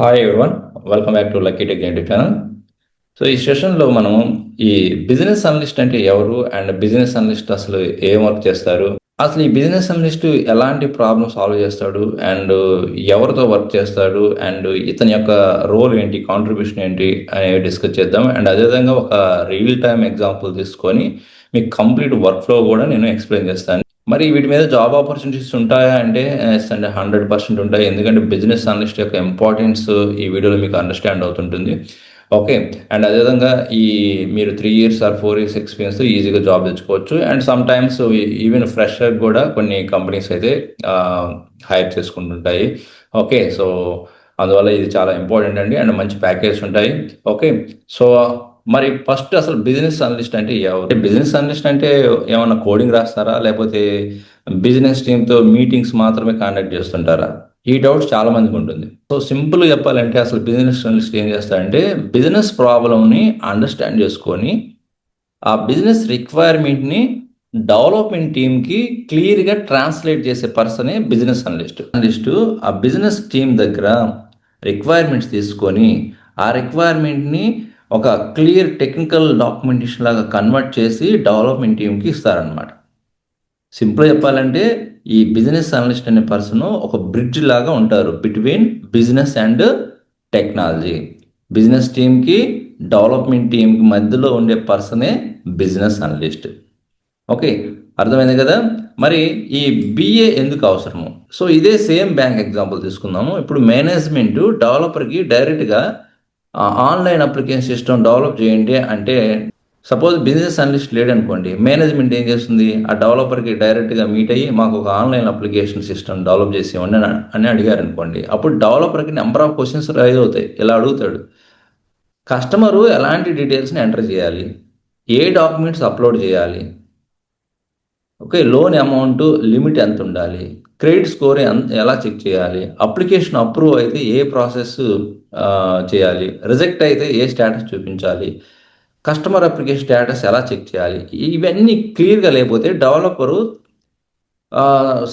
Hi everyone, welcome back to lucky tech YouTube channel. So ఈ సెషన్లో మనము ఈ బిజినెస్ అనలిస్ట్ అంటే ఎవరు అండ్ బిజినెస్ అనలిస్ట్ అసలు ఏం వర్క్ చేస్తారు, అసలు ఈ బిజినెస్ అనలిస్ట్ ఎలాంటి ప్రాబ్లమ్ సాల్వ్ చేస్తాడు అండ్ ఎవరితో వర్క్ చేస్తాడు అండ్ ఇతని యొక్క రోల్ ఏంటి, కాంట్రిబ్యూషన్ ఏంటి అనేవి డిస్కస్ చేద్దాం. అండ్ అదేవిధంగా ఒక రియల్ టైమ్ ఎగ్జాంపుల్ తీసుకొని మీకు కంప్లీట్ వర్క్ ఫ్లో కూడా నేను ఎక్స్ప్లెయిన్ చేస్తాను. మరి వీటి మీద జాబ్ ఆపర్చునిటీస్ ఉంటాయా అంటే ఎస్ అంటే 100% ఉంటాయి. ఎందుకంటే బిజినెస్ అనలిస్ట్ యొక్క ఇంపార్టెన్స్ ఈ వీడియోలో మీకు అండర్స్టాండ్ అవుతుంటుంది. ఓకే, అండ్ అదేవిధంగా మీరు 3 years ఆర్ 4 years ఎక్స్పీరియన్స్ ఈజీగా జాబ్ తెచ్చుకోవచ్చు. And some times even fresher కూడా కొన్ని కంపెనీస్ అయితే హైర్ చేసుకుంటుంటాయి. ఓకే, సో అందువల్ల ఇది చాలా ఇంపార్టెంట్ అండి. అండ్ మంచి ప్యాకేజ్ ఉంటాయి. ఓకే, సో మరి ఫస్ట్ అసలు బిజినెస్ అనలిస్ట్ అంటే ఎవరు? బిజినెస్ అనలిస్ట్ అంటే ఏమన్నా కోడింగ్ రాస్తారా, లేకపోతే బిజినెస్ టీంతో మీటింగ్స్ మాత్రమే కండక్ట్ చేస్తుంటారా? ఈ డౌట్స్ చాలా మందికి ఉంటుంది. సో సింపుల్ చెప్పాలంటే అసలు బిజినెస్ అనలిస్ట్ ఏం చేస్తారంటే బిజినెస్ ప్రాబ్లమ్ని అండర్స్టాండ్ చేసుకొని ఆ బిజినెస్ రిక్వైర్మెంట్ని డెవలప్మెంట్ టీమ్కి క్లియర్గా ట్రాన్స్లేట్ చేసే పర్సనే బిజినెస్ అనలిస్ట్ ఆ బిజినెస్ టీం దగ్గర రిక్వైర్మెంట్స్ తీసుకొని ఆ రిక్వైర్మెంట్ని ఒక క్లియర్ టెక్నికల్ డాక్యుమెంటేషన్ లాగా కన్వర్ట్ చేసి డెవలప్మెంట్ టీంకి ఇస్తారనమాట. సింపుల్ చెప్పాలంటే ఈ బిజినెస్ అనలిస్ట్ అనే పర్సన్ ఒక బ్రిడ్జ్ లాగా ఉంటారు between business and technology. Business టీంకి డెవలప్మెంట్ టీంకి మధ్యలో ఉండే పర్సనే బిజినెస్ అనలిస్ట్. ఓకే, అర్థమైంది కదా. మరి ఈ బిఏ ఎందుకు అవసరము? సో ఇదే సేమ్ బ్యాంక్ ఎగ్జాంపుల్ తీసుకుందాము. ఇప్పుడు మేనేజ్మెంట్ డెవలపర్కి డైరెక్ట్గా ఆన్లైన్ అప్లికేషన్ సిస్టమ్ డెవలప్ చేయండి అంటే, సపోజ్ బిజినెస్ అనలిస్ట్ లేడనుకోండి, మేనేజ్మెంట్ ఏం చేస్తుంది, ఆ డెవలపర్కి డైరెక్ట్గా మీట్ అయ్యి మాకు ఒక ఆన్లైన్ అప్లికేషన్ సిస్టమ్ డెవలప్ చేసి ఇవ్వండి అని అడిగారు అనుకోండి. అప్పుడు డెవలపర్కి నెంబర్ ఆఫ్ క్వశ్చన్స్ రైజ్ అవుతాయి. ఇలా అడుగుతాడు, కస్టమరు ఎలాంటి డీటెయిల్స్ని ఎంటర్ చేయాలి, ఏ డాక్యుమెంట్స్ అప్లోడ్ చేయాలి, ఓకే, లోన్ అమౌంట్ లిమిట్ ఎంత ఉండాలి, క్రెడిట్ స్కోర్ ఎలా చెక్ చేయాలి, అప్లికేషన్ అప్రూవ్ అయితే ఏ ప్రాసెస్ చేయాలి, రిజెక్ట్ అయితే ఏ స్టేటస్ చూపించాలి, కస్టమర్ అప్లికేషన్ స్టేటస్ ఎలా చెక్ చేయాలి, ఇవన్నీ క్లియర్గా లేకపోతే డెవలపరు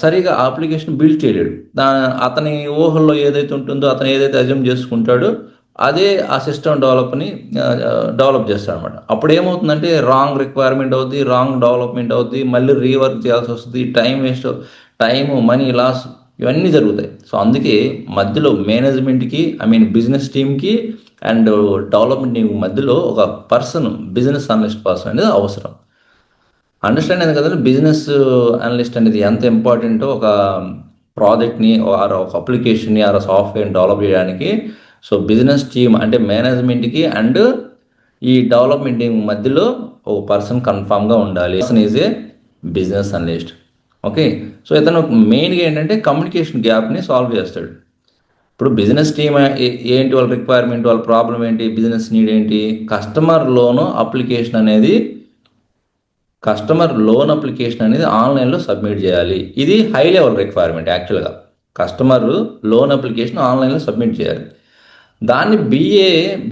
సరిగా అప్లికేషన్ బిల్డ్ చేయలేడు. అతని ఊహల్లో ఏదైతే ఉంటుందో, అతను ఏదైతే అజ్యూమ్ చేసుకుంటాడో అదే ఆ సిస్టమ్ డెవలప్ చేస్తాడు అనమాట. అప్పుడు ఏమవుతుందంటే రాంగ్ రిక్వైర్మెంట్ అవుద్ది, రాంగ్ డెవలప్మెంట్ అవుద్ది, మళ్ళీ రీవర్క్ చేయాల్సి వస్తుంది, time waste, time money loss, ఇవన్నీ జరుగుతాయి. సో అందుకే మధ్యలో మేనేజ్మెంట్కి బిజినెస్ టీమ్కి అండ్ డెవలప్మెంట్ టీమ్ మధ్యలో ఒక పర్సన్, బిజినెస్ అనలిస్ట్ పర్సన్ అనేది అవసరం. అండర్స్టాండ్ అయింది కదండి బిజినెస్ అనలిస్ట్ అనేది ఎంత ఇంపార్టెంటో ఒక ప్రాజెక్ట్ని ఆర్ ఒక అప్లికేషన్ని ఆర్ సాఫ్ట్వేర్ని డెవలప్ చేయడానికి. సో బిజినెస్ టీమ్ అంటే మేనేజ్మెంట్కి అండ్ ఈ డెవలప్మెంట్ టీమ్ మధ్యలో ఒక పర్సన్ కన్ఫామ్గా ఉండాలి. Person is a business analyst. Okay, so ఇతను మెయిన్గా ఏంటంటే కమ్యూనికేషన్ గ్యాప్ని సాల్వ్ చేస్తాడు. ఇప్పుడు బిజినెస్ టీమ్ ఏంటి, వాళ్ళ రిక్వైర్మెంట్, వాళ్ళ ప్రాబ్లం ఏంటి, బిజినెస్ నీడ్ ఏంటి, కస్టమర్ లోన్ అప్లికేషన్ అనేది ఆన్లైన్లో సబ్మిట్ చేయాలి. ఇది హై లెవెల్ రిక్వైర్మెంట్. యాక్చువల్గా కస్టమర్ లోన్ అప్లికేషన్ ఆన్లైన్లో సబ్మిట్ చేయాలి. దాన్ని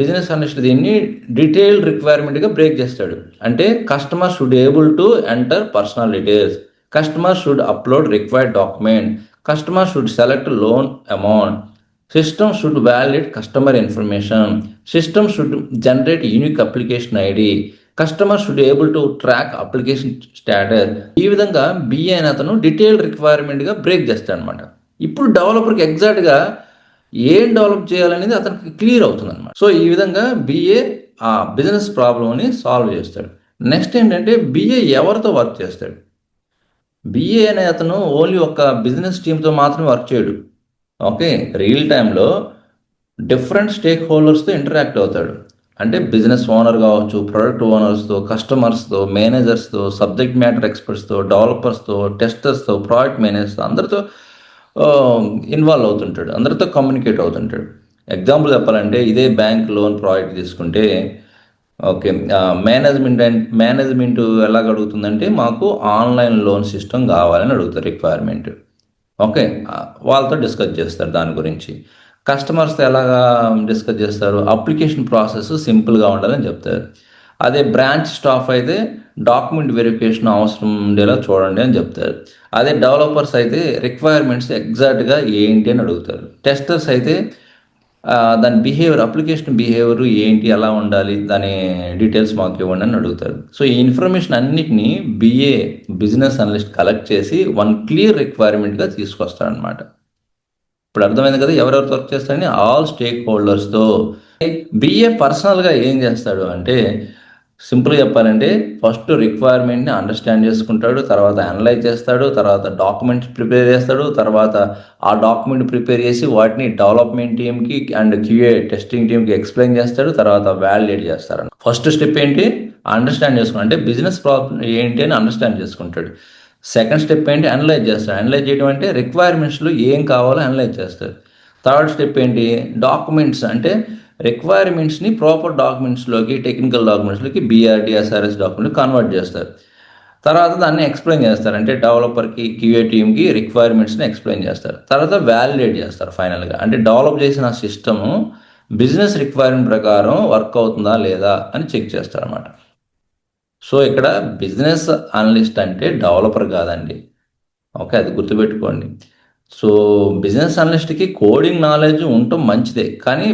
బిజినెస్ అనలిస్ట్ దీన్ని డీటెయిల్ రిక్వైర్మెంట్గా బ్రేక్ చేస్తాడు. అంటే customer should able to enter personal details, customer should upload required document, customer should select loan amount, system should validate customer information, system should generate unique application ID, customer should able to track application status. ఈ విధంగా BA అని అతను detail రిక్వైర్మెంట్గా break చేస్తాడు అనమాట. ఇప్పుడు డెవలపర్కి ఎగ్జాక్ట్గా ఏం develop చేయాలనేది అతనికి క్లియర్ అవుతుంది అనమాట. సో ఈ విధంగా బిఏ ఆ బిజినెస్ ప్రాబ్లమ్ని సాల్వ్ చేస్తాడు. నెక్స్ట్ ఏంటంటే బిఏ ఎవరితో వర్క్ చేస్తాడు? బిఏ అనే అతను ఓన్లీ ఒక బిజినెస్ టీమ్తో మాత్రమే వర్క్ చేయడు. ఓకే, రియల్ టైంలో డిఫరెంట్ స్టేక్ హోల్డర్స్తో ఇంటరాక్ట్ అవుతాడు. అంటే బిజినెస్ ఓనర్ కావచ్చు, ప్రొడక్ట్ ఓనర్స్తో, కస్టమర్స్తో, మేనేజర్స్తో, సబ్జెక్ట్ మ్యాటర్ ఎక్స్పర్ట్స్తో, డెవలపర్స్తో, టెస్టర్స్తో, ప్రాజెక్ట్ మేనేజర్స్తో, అందరితో ఇన్వాల్వ్ అవుతుంటాడు, అందరితో కమ్యూనికేట్ అవుతుంటాడు. ఎగ్జాంపుల్ చెప్పాలంటే ఇదే బ్యాంక్ లోన్ ప్రాజెక్ట్ తీసుకుంటే, ఓకే, మేనేజ్మెంట్ ఎలాగ అడుగుతుందంటే మాకు ఆన్లైన్ లోన్ సిస్టమ్ కావాలని అడుగుతారు రిక్వైర్మెంట్. ఓకే, వాళ్ళతో డిస్కస్ చేస్తారు దాని గురించి. కస్టమర్స్తో ఎలాగా డిస్కస్ చేస్తారు, అప్లికేషన్ ప్రాసెస్ సింపుల్గా ఉండాలని చెప్తారు. అదే బ్రాంచ్ స్టాఫ్ అయితే డాక్యుమెంట్ వెరిఫికేషన్ అవసరం ఉండేలా చూడండి అని చెప్తారు. అదే డెవలపర్స్ అయితే రిక్వైర్మెంట్స్ ఎగ్జాక్ట్గా ఏంటి అని అడుగుతారు. టెస్టర్స్ అయితే దాని అప్లికేషన్ బిహేవియర్ ఏంటి, ఎలా ఉండాలి, దాని డీటెయిల్స్ మాకు ఇవ్వండి అని అడుగుతారు. సో ఈ ఇన్ఫర్మేషన్ అన్నిటినీ బిజినెస్ అనలిస్ట్ కలెక్ట్ చేసి వన్ క్లియర్ రిక్వైర్మెంట్గా తీసుకొస్తారనమాట. ఇప్పుడు అర్థమైంది కదా ఎవరెవరు వర్క్ చేస్తారని, ఆల్ స్టేక్ హోల్డర్స్తో. పర్సనల్గా ఏం చేస్తాడు అంటే, సింపుల్గా చెప్పాలంటే ఫస్ట్ రిక్వైర్మెంట్ని అండర్స్టాండ్ చేసుకుంటాడు, తర్వాత అనలైజ్ చేస్తాడు, తర్వాత డాక్యుమెంట్స్ ప్రిపేర్ చేస్తాడు, తర్వాత ఆ డాక్యుమెంట్ ప్రిపేర్ చేసి వాటిని డెవలప్మెంట్ టీమ్కి అండ్ క్యూఏ టెస్టింగ్ టీమ్కి ఎక్స్ప్లెయిన్ చేస్తాడు, తర్వాత వ్యాలిడేట్ చేస్తాడు. ఫస్ట్ స్టెప్ ఏంటి, అండర్స్టాండ్ చేసుకుంటాడు, అంటే బిజినెస్ ప్రాబ్లం ఏంటి అని అండర్స్టాండ్ చేసుకుంటాడు. సెకండ్ స్టెప్ ఏంటి, అనలైజ్ చేస్తాడు. అనలైజ్ చేయడం అంటే రిక్వైర్మెంట్స్లో ఏం కావాలో అనలైజ్ చేస్తాడు. థర్డ్ స్టెప్ ఏంటి, డాక్యుమెంట్స్ అంటే రిక్వైర్మెంట్స్ని ప్రాపర్ డాక్యుమెంట్స్లోకి, టెక్నికల్ డాక్యుమెంట్స్లోకి, బీఆర్డి ఎస్ఆర్ఎస్ డాక్యుమెంట్ కన్వర్ట్ చేస్తారు. తర్వాత దాన్ని ఎక్స్ప్లెయిన్ చేస్తారు, అంటే డెవలపర్కి, క్యూఏ టీమ్కి రిక్వైర్మెంట్స్ని ఎక్స్ప్లెయిన్ చేస్తారు. తర్వాత వ్యాలిడేట్ చేస్తారు ఫైనల్గా, అంటే డెవలప్ చేసిన సిస్టము బిజినెస్ రిక్వైర్మెంట్ ప్రకారం వర్క్ అవుతుందా లేదా అని చెక్ చేస్తారు అన్నమాట. సో ఇక్కడ బిజినెస్ అనలిస్ట్ అంటే డెవలపర్ కాదండి. ఓకే, అది గుర్తుపెట్టుకోండి. సో బిజినెస్ అనలిస్ట్కి కోడింగ్ నాలెడ్జ్ ఉండటం మంచిదే, కానీ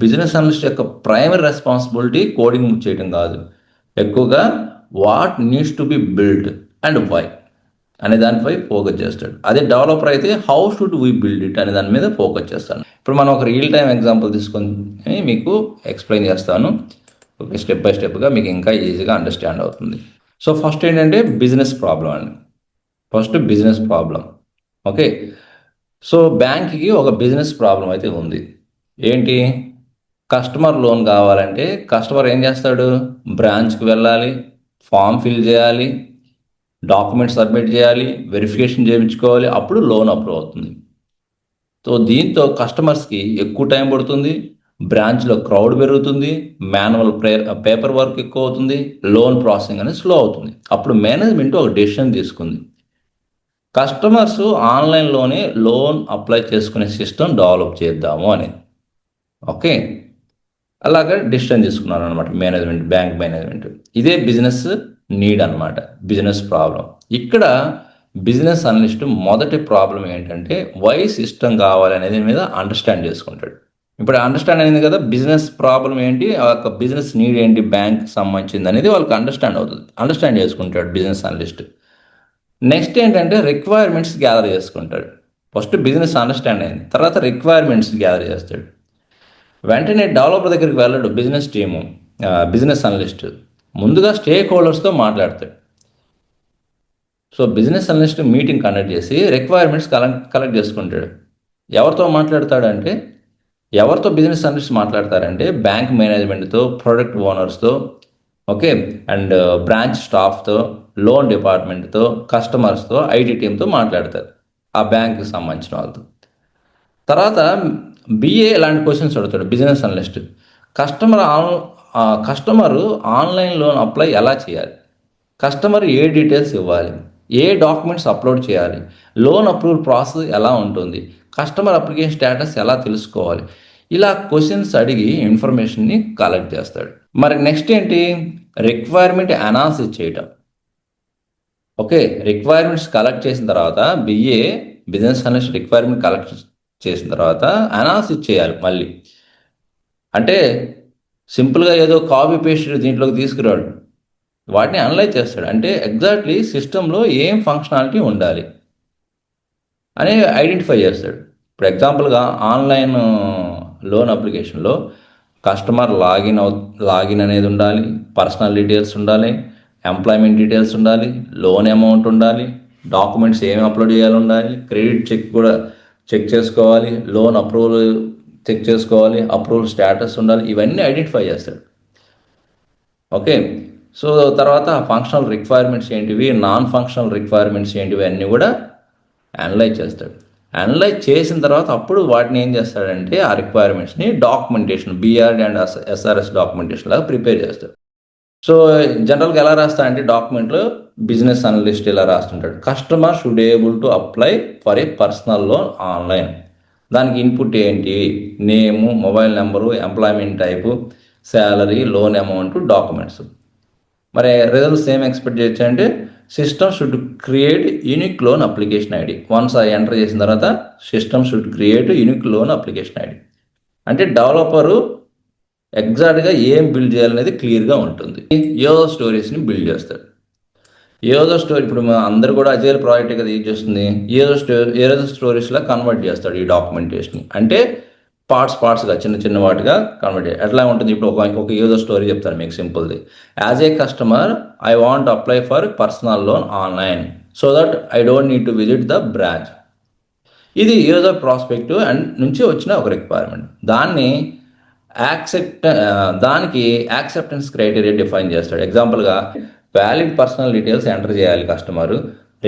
బిజినెస్ అనలిస్ట్ యొక్క ప్రైమరీ రెస్పాన్సిబిలిటీ కోడింగ్ చేయడం కాదు. ఎక్కువగా what needs to be build and why అనే దానిపై ఫోకస్ చేస్తాడు. అదే డెవలపర్ అయితే how should we build it అనే దాని మీద ఫోకస్ చేస్తాను. ఇప్పుడు మనం ఒక రియల్ టైం ఎగ్జాంపుల్ తీసుకొని మీకు ఎక్స్ప్లెయిన్ చేస్తాను. ఓకే, స్టెప్ బై స్టెప్గా మీకు ఇంకా ఈజీగా అండర్స్టాండ్ అవుతుంది. సో ఫస్ట్ ఏంటంటే బిజినెస్ ప్రాబ్లం అండి. First business problem. Okay, so బ్యాంక్కి ఒక బిజినెస్ ప్రాబ్లం అయితే ఉంది. ఏంటి, కస్టమర్ లోన్ కావాలంటే కస్టమర్ ఏం చేస్తాడు, బ్రాంచ్కి వెళ్ళాలి, ఫామ్ ఫిల్ చేయాలి, డాక్యుమెంట్స్ సబ్మిట్ చేయాలి, వెరిఫికేషన్ చేయించుకోవాలి, అప్పుడు లోన్ అప్రూవ్ అవుతుంది. సో దీంతో కస్టమర్స్కి ఎక్కువ టైం పడుతుంది, బ్రాంచ్లో క్రౌడ్ పెరుగుతుంది, మాన్యువల్ పేపర్ వర్క్ ఎక్కువ అవుతుంది, లోన్ ప్రాసెసింగ్ అనేది స్లో అవుతుంది. అప్పుడు మేనేజ్మెంట్ ఒక డెసిషన్ తీసుకుంది, కస్టమర్స్ ఆన్లైన్లోనే లోన్ అప్లై చేసుకునే సిస్టమ్ డెవలప్ చేద్దాము అని. ఓకే, అలాగే డెసిషన్ తీసుకున్నారు అనమాట మేనేజ్మెంట్, బ్యాంక్ మేనేజ్మెంట్. ఇదే బిజినెస్ నీడ్ అనమాట, బిజినెస్ ప్రాబ్లం. ఇక్కడ బిజినెస్ అనలిస్ట్ మొదటి ప్రాబ్లం ఏంటంటే వై సిస్టమ్ కావాలి అనేది మీద అండర్స్టాండ్ చేసుకుంటాడు. ఇప్పుడు అండర్స్టాండ్ అయింది కదా, బిజినెస్ ప్రాబ్లం ఏంటి, ఆ యొక్క బిజినెస్ నీడ్ ఏంటి, బ్యాంక్ సంబంధించింది అనేది వాళ్ళకి అండర్స్టాండ్ అవుతుంది, అండర్స్టాండ్ చేసుకుంటాడు బిజినెస్ అనలిస్ట్. నెక్స్ట్ ఏంటంటే రిక్వైర్మెంట్స్ గ్యాదర్ చేసుకుంటాడు. ఫస్ట్ బిజినెస్ అండర్స్టాండ్ అయింది, తర్వాత రిక్వైర్మెంట్స్ గ్యాదర్ చేస్తాడు. వెంటనే డెవలపర్ దగ్గరికి వెళ్ళడు బిజినెస్ టీము, బిజినెస్ అనలిస్ట్ ముందుగా స్టేక్ హోల్డర్స్తో మాట్లాడతాడు. So business analyst meeting conduct చేసి రిక్వైర్మెంట్స్ కలెక్ట్ చేసుకుంటాడు. ఎవరితో మాట్లాడతాడంటే, ఎవరితో బిజినెస్ అనలిస్ట్ మాట్లాడతారంటే బ్యాంక్ మేనేజ్మెంట్తో, ప్రొడక్ట్ ఓనర్స్తో, ఓకే, అండ్ బ్రాంచ్ స్టాఫ్తో, లోన్ డిపార్ట్మెంట్తో, కస్టమర్స్తో, ఐటీ టీంతో మాట్లాడతారు, ఆ బ్యాంక్కి సంబంధించిన వాళ్ళతో. తర్వాత బిఏ ఇలాంటి క్వశ్చన్స్ అడుగుతాడు business analyst. Customer online loan apply ఎలా చేయాలి, కస్టమర్ ఏ డీటెయిల్స్ ఇవ్వాలి, ఏ డాక్యుమెంట్స్ అప్లోడ్ చేయాలి, లోన్ అప్రూవల్ ప్రాసెస్ ఎలా ఉంటుంది, కస్టమర్ అప్లికేషన్ స్టేటస్ ఎలా తెలుసుకోవాలి, ఇలా క్వశ్చన్స్ అడిగి ఇన్ఫర్మేషన్ని కలెక్ట్ చేస్తాడు. మరి నెక్స్ట్ ఏంటి, రిక్వైర్మెంట్ అనాలిసిస్ చేయటం. ఓకే, రిక్వైర్మెంట్స్ కలెక్ట్ చేసిన తర్వాత బిజినెస్ అనలిస్ట్ రిక్వైర్మెంట్ కలెక్ట్ చేసిన తర్వాత అనాలిసిస్ చేయాలి మళ్ళీ. అంటే సింపుల్గా ఏదో కాపీ పేస్ట్ దీంట్లోకి తీసుకురాడు, వాటిని అనలైజ్ చేస్తాడు. అంటే ఎగ్జాక్ట్లీ సిస్టంలో ఏం ఫంక్షనాలిటీ ఉండాలి అని ఐడెంటిఫై చేస్తాడు. ఇప్పుడు ఎగ్జాంపుల్గా ఆన్లైన్ లోన్ అప్లికేషన్లో కస్టమర్ లాగిన్ అనేది ఉండాలి, పర్సనల్ డీటెయిల్స్ ఉండాలి, ఎంప్లాయ్మెంట్ డీటెయిల్స్ ఉండాలి, లోన్ అమౌంట్ ఉండాలి, డాక్యుమెంట్స్ ఏమి అప్లోడ్ చేయాలి ఉండాలి, క్రెడిట్ చెక్ కూడా చెక్ చేసుకోవాలి, లోన్ అప్రూవల్ చెక్ చేసుకోవాలి, అప్రూవల్ స్టేటస్ ఉండాలి, ఇవన్నీ ఐడెంటిఫై చేస్తాడు. ఓకే, సో తర్వాత ఫంక్షనల్ రిక్వైర్మెంట్స్ ఏంటివి, నాన్ ఫంక్షనల్ రిక్వైర్మెంట్స్ ఏంటివి అన్నీ కూడా అనలైజ్ చేస్తాడు. అనలైజ్ చేసిన తర్వాత అప్పుడు వాటిని ఏం చేస్తాడంటే ఆ రిక్వైర్మెంట్స్ని documentation, BRD and SRS documentation లాగా ప్రిపేర్ చేస్తాడు. సో జనరల్గా ఎలా రాస్తాడంటే డాక్యుమెంట్లో బిజినెస్ అనలిస్ట్ ఇలా రాస్తుంటాడు, customer should able to apply for a personal loan online. దానికి ఇన్పుట్ ఏంటి, name, mobile number, employment type, salary, loan amount, documents. మరి రిజల్ట్స్ ఏం ఎక్స్పెక్ట్ చేయొచ్చు అంటే system should create unique loan application ID. Once enter చేసిన తర్వాత system should create unique loan application ID. అంటే developer ఎగ్జాక్ట్గా ఏం బిల్డ్ చేయాలనేది క్లియర్గా ఉంటుంది. ఏదో స్టోరీస్ని బిల్డ్ చేస్తాడు. ఏదో స్టోరీ ఇప్పుడు అందరు కూడా అజైల్ ప్రాజెక్ట్ కదా యూజ్ చేస్తుంది. ఏదో స్టోరీస్లా కన్వర్ట్ చేస్తాడు ఈ డాక్యుమెంటేషన్. అంటే పార్ట్స్గా చిన్న చిన్న వాటిగా కన్వర్ట్ చేయాలి. ఎట్లా ఉంటుంది ఇప్పుడు ఒక ఏదో స్టోరీ చెప్తాను మీకు సింపుల్ది. As a customer I want apply for personal loan online so that I don't need to visit the branch. ఇది యూజర్ ప్రాస్పెక్టివ్ అండ్ నుంచి వచ్చిన ఒక రిక్వైర్మెంట్. దానికి యాక్సెప్టెన్స్ క్రైటీరియా డిఫైన్ చేస్తాడు. ఎగ్జాంపుల్గా వ్యాలిడ్ పర్సనల్ డీటెయిల్స్ ఎంటర్ చేయాలి కస్టమరు,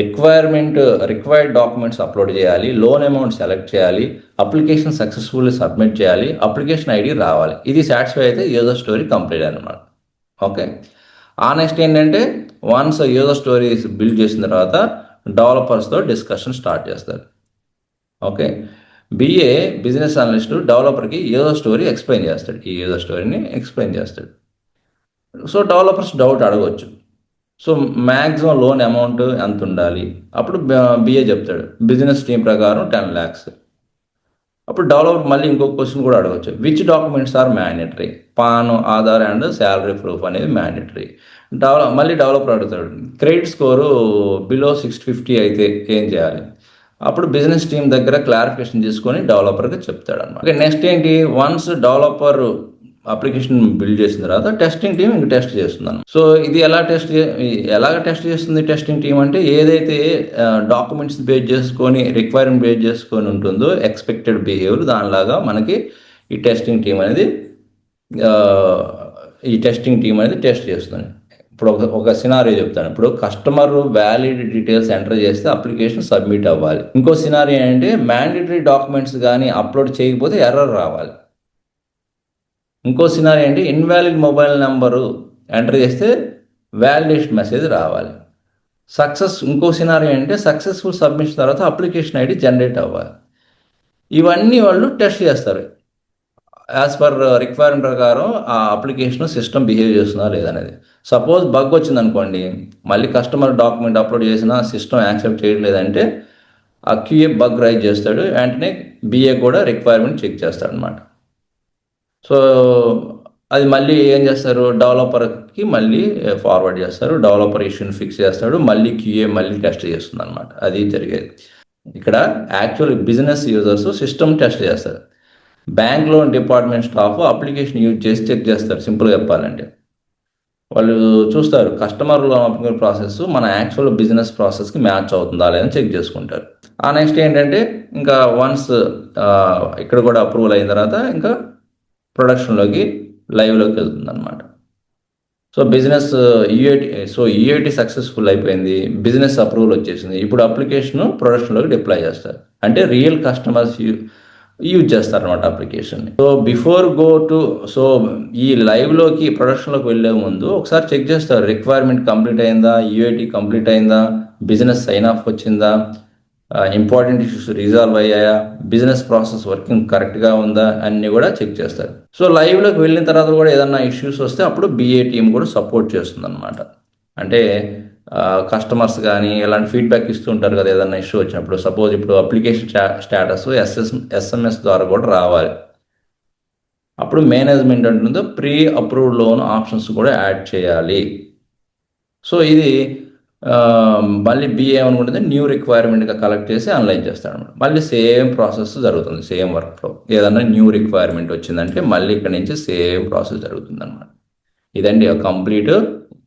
రిక్వైర్డ్ డాక్యుమెంట్స్ అప్లోడ్ చేయాలి, loan amount select చేయాలి, అప్లికేషన్ సక్సెస్ఫుల్లీ సబ్మిట్ చేయాలి, అప్లికేషన్ ఐడి రావాలి. ఇది సాటిస్ఫై అయితే యూజర్ స్టోరీ కంప్లీట్ అనమాట. ఓకే, ఆ నెక్స్ట్ ఏంటంటే వన్స్ యూజర్ స్టోరీ బిల్డ్ చేసిన తర్వాత డెవలపర్స్తో డిస్కషన్ స్టార్ట్ చేస్తారు. ఓకే, బిజినెస్ అనలిస్ట్ డెవలపర్కి యూజర్ స్టోరీ ఎక్స్ప్లెయిన్ చేస్తాడు. ఈ యూజర్ స్టోరీని ఎక్స్ప్లెయిన్ చేస్తాడు. సో డెవలపర్స్ డౌట్ అడగవచ్చు. సో మ్యాక్సిమం లోన్ అమౌంట్ ఎంత ఉండాలి? అప్పుడు బిఏ చెప్తాడు బిజినెస్ టీమ్ ప్రకారం 10 lakhs. అప్పుడు డెవలపర్ మళ్ళీ ఇంకొక క్వశ్చన్ కూడా అడగవచ్చు. Which documents are mandatory? PAN, Aadhaar and salary proof అనేది మ్యాండేటరీ. మళ్ళీ డెవలపర్ అడుగుతాడు క్రెడిట్ స్కోరు బిలో 650 అయితే ఏం చేయాలి? అప్పుడు బిజినెస్ టీం దగ్గర క్లారిఫికేషన్ తీసుకొని డెవలపర్కి చెప్తాడు అనమాట. నెక్స్ట్ ఏంటి, వన్స్ డెవలపర్ అప్లికేషన్ బిల్డ్ చేసిన తర్వాత టెస్టింగ్ టీం ఇంక టెస్ట్ చేస్తుంది. సో ఇది ఎలాగ టెస్ట్ చేస్తుంది టెస్టింగ్ టీం అంటే, ఏదైతే డాక్యుమెంట్స్ బేస్ చేసుకొని రిక్వైర్మెంట్ బేస్ చేసుకొని ఉంటుందో ఎక్స్పెక్టెడ్ బిహేవియర్, దానిలాగా మనకి ఈ టెస్టింగ్ టీం అనేది టెస్ట్ చేస్తుంది. ఇప్పుడు ఒక సినారియో చెప్తాను. ఇప్పుడు కస్టమర్ వ్యాలిడ్ డీటెయిల్స్ ఎంటర్ చేస్తే అప్లికేషన్ సబ్మిట్ అవ్వాలి. ఇంకో సినారియో ఏంటంటే మ్యాండేటరీ డాక్యుమెంట్స్ కానీ అప్లోడ్ చేయకపోతే ఎర్రర్ రావాలి. ఇంకో సినారీ ఏంటి, ఇన్వాలిడ్ మొబైల్ నెంబరు ఎంటర్ చేస్తే వ్యాలిడేషన్ మెసేజ్ రావాలి. ఇంకో సినారీ ఏంటంటే సక్సెస్ఫుల్ సబ్మిషన్ తర్వాత అప్లికేషన్ ఐడి జనరేట్ అవ్వాలి. ఇవన్నీ వాళ్ళు టెస్ట్ చేస్తారు యాజ్ పర్ రిక్వైర్మెంట్ ప్రకారం ఆ అప్లికేషన్ సిస్టమ్ బిహేవ్ చేస్తుందా లేదనేది. సపోజ్ బగ్ వచ్చింది అనుకోండి, మళ్ళీ కస్టమర్ డాక్యుమెంట్ అప్లోడ్ చేసినా సిస్టమ్ యాక్సెప్ట్ చేయట్లేదంటే ఆ క్యూఏ బగ్ రైజ్ చేస్తాడు. వెంటనే బిఏ కూడా రిక్వైర్మెంట్ చెక్ చేస్తాడు అనమాట. సో అది మళ్ళీ ఏం చేస్తారు, డెవలపర్కి మళ్ళీ ఫార్వర్డ్ చేస్తారు. డెవలపర్ ఇష్యూని ఫిక్స్ చేస్తాడు. మళ్ళీ క్యూఏ మళ్ళీ టెస్ట్ చేస్తుంది అనమాట. అది జరిగేది. ఇక్కడ actual business users system test చేస్తారు. Bank loan department staff application use చేసి చెక్ చేస్తారు. సింపుల్గా చెప్పాలంటే వాళ్ళు చూస్తారు కస్టమర్ లోన్ అప్లికేషన్ ప్రాసెస్ మన యాక్చువల్ బిజినెస్ ప్రాసెస్కి మ్యాచ్ అవుతుందా లేదని చెక్ చేసుకుంటారు. ఆ నెక్స్ట్ ఏంటంటే ఇంకా వన్స్ ఇక్కడ కూడా అప్రూవల్ అయిన తర్వాత ఇంకా ప్రొడక్షన్లోకి లైవ్లోకి వెళ్తుంది అనమాట. సో బిజినెస్ యూఏటి సక్సెస్ఫుల్ అయిపోయింది, బిజినెస్ అప్రూవల్ వచ్చేసింది. ఇప్పుడు అప్లికేషన్ ప్రొడక్షన్లోకి డిప్లాయ్ చేస్తారు. అంటే రియల్ కస్టమర్స్ యూజ్ చేస్తారు అనమాట అప్లికేషన్ని. సో ఈ లైవ్లోకి ప్రొడక్షన్లోకి వెళ్ళే ముందు ఒకసారి చెక్ చేస్తారు రిక్వైర్మెంట్ కంప్లీట్ అయిందా, యూఏటి కంప్లీట్ అయిందా, బిజినెస్ సైన్ ఆఫ్ వచ్చిందా, ఇంపార్టెంట్ ఇష్యూస్ రిజాల్వ్ అయ్యాయా, బిజినెస్ ప్రాసెస్ వర్కింగ్ కరెక్ట్గా ఉందా అన్నీ కూడా చెక్ చేస్తారు. సో లైవ్లోకి వెళ్ళిన తర్వాత కూడా ఏదన్నా ఇష్యూస్ వస్తే అప్పుడు బిఏ టీం కూడా సపోర్ట్ చేస్తుంది అనమాట. అంటే కస్టమర్స్ కానీ ఎలాంటి ఫీడ్బ్యాక్ ఇస్తూ ఉంటారు కదా ఏదన్నా ఇష్యూ వచ్చినప్పుడు. సపోజ్ ఇప్పుడు అప్లికేషన్ స్టేటస్ ఎస్ఎంఎస్ ద్వారా కూడా రావాలి. అప్పుడు మేనేజ్మెంట్ అంటుందో ప్రీ అప్రూవ్డ్ లోన్ ఆప్షన్స్ కూడా యాడ్ చేయాలి. సో ఇది మళ్ళీ బిఏ ఏమనుకుంటుంది, న్యూ రిక్వైర్మెంట్గా కలెక్ట్ చేసి అనలైజ్ చేస్తాడు అనమాట. మళ్ళీ సేమ్ ప్రాసెస్ జరుగుతుంది, సేమ్ వర్క్ ఫ్లో. ఏదన్నా న్యూ రిక్వైర్మెంట్ వచ్చిందంటే మళ్ళీ ఇక్కడ నుంచి సేమ్ ప్రాసెస్ జరుగుతుంది అనమాట. ఇదండి కంప్లీట్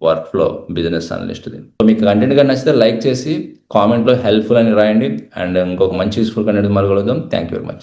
వర్క్ ఫ్లో బిజినెస్ అనలిస్ట్ది. సో మీకు కంటెంట్గా నచ్చితే లైక్ చేసి కామెంట్లో హెల్ప్ఫుల్ అని రాయండి. అండ్ ఇంకొక మంచి యూస్ఫుల్ కంటెంట్ మళ్ళీ కలుద్దాం. Thank you very much.